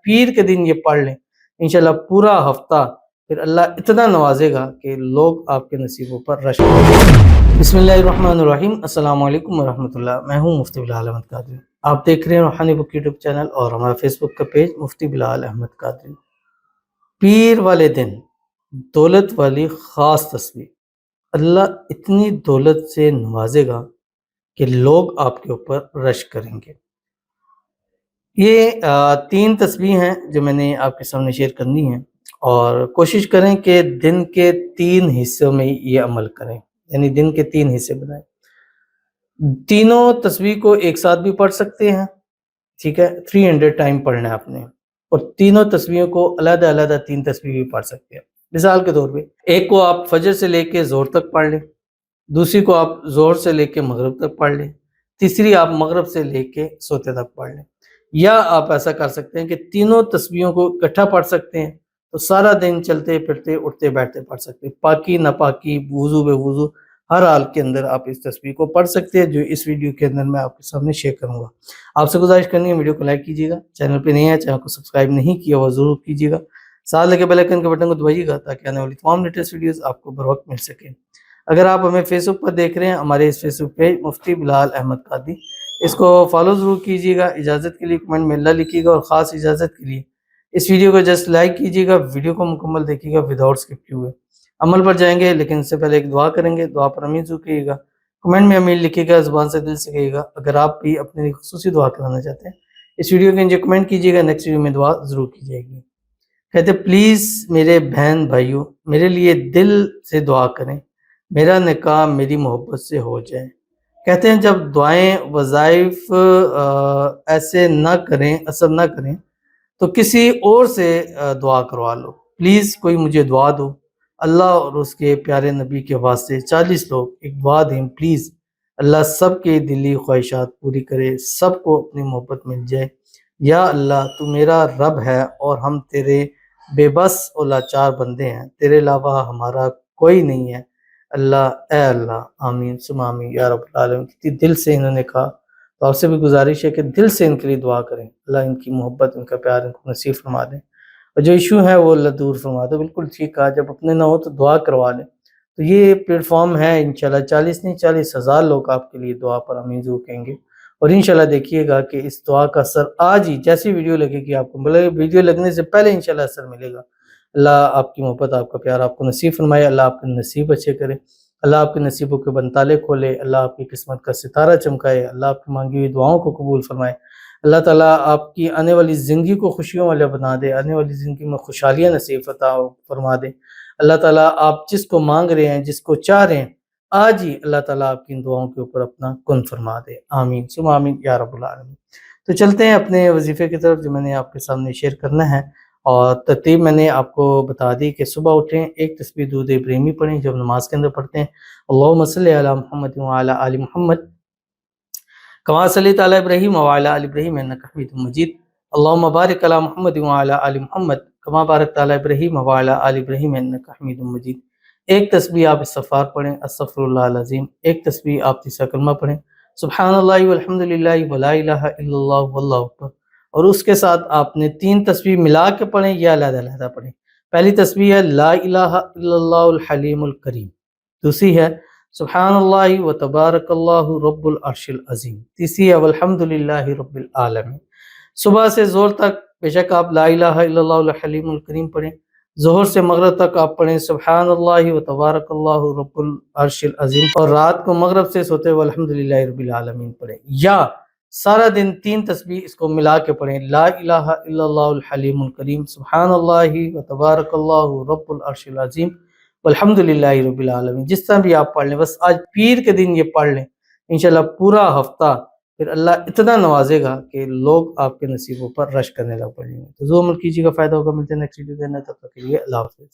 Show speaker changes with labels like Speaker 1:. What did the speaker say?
Speaker 1: پیر کے دن یہ پڑھ لیں انشاءاللہ پورا ہفتہ پھر اللہ اتنا نوازے گا کہ لوگ آپ کے نصیبوں پر رش کریں گے۔ بسم اللہ الرحمن الرحیم، السلام علیکم ورحمۃ اللہ۔ میں ہوں مفتی بلال احمد قادری، آپ دیکھ رہے ہیں روحانی بک یوٹیوب چینل اور ہمارا فیس بک کا پیج مفتی بلال احمد قادری۔ پیر والے دن دولت والی خاص تصویر، اللہ اتنی دولت سے نوازے گا کہ لوگ آپ کے اوپر رش کریں گے۔ یہ 3 تسبیح ہیں جو میں نے آپ کے سامنے شیئر کرنی ہیں، اور کوشش کریں کہ دن کے 3 حصوں میں یہ عمل کریں، یعنی دن کے 3 حصے بنائیں۔ تینوں تسبیح کو ایک ساتھ بھی پڑھ سکتے ہیں، ٹھیک ہے، 300 ٹائم پڑھنا ہے آپ نے، اور تینوں تسبیحوں کو علیحدہ علیحدہ 3 تسبیح بھی پڑھ سکتے ہیں۔ مثال کے طور پہ ایک کو آپ فجر سے لے کے ظہر تک پڑھ لیں، دوسری کو آپ ظہر سے لے کے مغرب تک پڑھ لیں، تیسری آپ مغرب سے لے کے سوتے تک پڑھ لیں۔ یا آپ ایسا کر سکتے ہیں کہ تینوں تسبیحوں کو اکٹھا پڑھ سکتے ہیں، تو سارا دن چلتے پھرتے اٹھتے بیٹھتے پڑھ سکتے ہیں، پاکی ناپاکی وضو بے وضو ہر حال کے اندر آپ اس تسبیح کو پڑھ سکتے ہیں، جو اس ویڈیو کے اندر میں آپ کے سامنے شیئر کروں گا۔ آپ سے گزارش کرنی ہے ویڈیو کو لائک کیجیے گا، چینل پہ نہیں ہے چینل کو سبسکرائب نہیں کیا وہ ضرور کیجیے گا، ساتھ لگے بیل آئیکن کے بٹن کو دبائیے گا تاکہ آنے والی تمام لیٹسٹ ویڈیوز آپ کو بر وقت مل سکے۔ اگر آپ ہمیں فیس بک پر دیکھ رہے ہیں، ہمارے اس فیس بک پیج مفتی بلال احمد قادری، اس کو فالو ضرور کیجیے گا، اجازت کے لیے کمنٹ میں اللہ لکھیے گا، اور خاص اجازت کے لیے اس ویڈیو کو جسٹ لائک کیجیے گا، ویڈیو کو مکمل دیکھیے گا وداؤٹ اسکپ کیے ہوئے۔ عمل پر جائیں گے لیکن اس سے پہلے ایک دعا کریں گے، دعا پر امین ضرور کیجیے گا، کمنٹ میں امین لکھیے گا، زبان سے دل سے کہیے گا۔ اگر آپ بھی اپنے لیے خصوصی دعا کرانا چاہتے ہیں اس ویڈیو کے نیچے کمنٹ کیجیے گا، نیکسٹ ویڈیو میں دعا ضرور کی جائے گی۔ کہتے پلیز میرے بہن بھائیوں میرے لیے دل سے دعا کریں، میرا نکاح میری محبت سے ہو جائے۔ کہتے ہیں جب دعائیں وظائف ایسے نہ کریں، اثر نہ کریں، تو کسی اور سے دعا کروا لو، پلیز کوئی مجھے دعا دو، اللہ اور اس کے پیارے نبی کے واسطے 40 لوگ ایک دعا دیں پلیز، اللہ سب کے دلی خواہشات پوری کرے، سب کو اپنی محبت مل جائے۔ یا اللہ تو میرا رب ہے اور ہم تیرے بے بس اور لاچار بندے ہیں، تیرے علاوہ ہمارا کوئی نہیں ہے، اللہ اے اللہ آمین ثم آمین یا رب العالمین۔ کتنی دل سے انہوں نے کہا، تو آپ سے بھی گزارش ہے کہ دل سے ان کے لیے دعا کریں، اللہ ان کی محبت ان کا پیار ان کو نصیب فرما دیں، اور جو ایشو ہے وہ اللہ دور فرما دے۔ بالکل ٹھیک کہا، جب اپنے نہ ہو تو دعا کروا لیں۔ تو یہ پلیٹ فارم ہے، انشاءاللہ 40 نہیں 40,000 لوگ آپ کے لیے دعا پر امین ضرور کہیں گے، اور انشاءاللہ دیکھیے گا کہ اس دعا کا اثر آج ہی جیسی ویڈیو لگے گی آپ کو، بلکہ ویڈیو لگنے سے پہلے انشاءاللہ اثر ملے گا۔ اللہ آپ کی محبت آپ کا پیار آپ کو نصیب فرمائے، اللہ آپ کے نصیب اچھے کرے، اللہ آپ کے نصیبوں کے بنتالے کھولے، اللہ آپ کی قسمت کا ستارہ چمکائے، اللہ آپ کی مانگی ہوئی دعاؤں کو قبول فرمائے، اللہ تعالیٰ آپ کی آنے والی زندگی کو خوشیوں والا بنا دے، آنے والی زندگی میں خوشحالیاں نصیب عطا فرما دے۔ اللہ تعالیٰ آپ جس کو مانگ رہے ہیں، جس کو چاہ رہے ہیں، آج ہی اللہ تعالیٰ آپ کی ان دعاؤں کے اوپر اپنا کن فرما دے، آمین ثم آمین یا رب العالمین۔ تو چلتے ہیں اپنے وظیفے کی طرف جو میں نے آپ کے سامنے شیئر کرنا ہے، اور ترتیب میں نے آپ کو بتا دی کہ صبح اٹھیں ایک تسبیح درود ابراہیمی پڑھیں جو ہم نماز کے اندر پڑھتے ہیں، اللہم صلی علی محمد وعلی آل محمد کما صلیت علی ابراہیم وعلی آل ابراہیم انک حمید مجید، اللہم بارک علی محمد وعلی آل محمد کما بارکت علی ابراہیم وعلی آل ابراہیم انک حمید مجید۔ ایک تسبیح آپ استغفار پڑھیں استغفر اللہ العظیم، ایک تسبیح آپ تیسرا کلمہ پڑھیں سبحان اللہ والحمد للہ ولا الہ الا اللہ واللہ اکبر، اور اس کے ساتھ آپ نے 3 تسبیح ملا کے پڑھیں یا علیحدہ علیحدہ پڑھیں۔ پہلی تسبیح ہے لا الہ الا اللہ الحلیم الکریم، دوسری ہے سبحان اللہ و تبارک اللہ رب العرش العظیم، تیسری ہے والحمد للہ رب العالمین۔ صبح سے ظہر تک بے شک آپ لا الہ الا اللہ الحلیم الکریم پڑھیں، ظہر سے مغرب تک آپ پڑھیں سبحان اللہ و تبارک اللہ رب العرش العظیم، اور رات کو مغرب سے سوتے والحمد للہ رب العالمین پڑھیں، یا سارا دن 3 تسبیح اس کو ملا کے پڑھیں لا الہ الا اللہ الحلیم الکریم سبحان اللہ و تبارک اللہ رب العرش العظیم والحمد للہ رب العالمین۔ جس طرح بھی آپ پڑھ لیں، بس آج پیر کے دن یہ پڑھ لیں انشاءاللہ پورا ہفتہ پھر اللہ اتنا نوازے گا کہ لوگ آپ کے نصیبوں پر رش کرنے لگ پڑیں گے۔ تو ضرور عمل کیجیے گا، فائدہ ہوگا۔ ملتے ہیں نیکسٹ ویڈیو کے اندر، تب تک کے لیے اللہ حافظ۔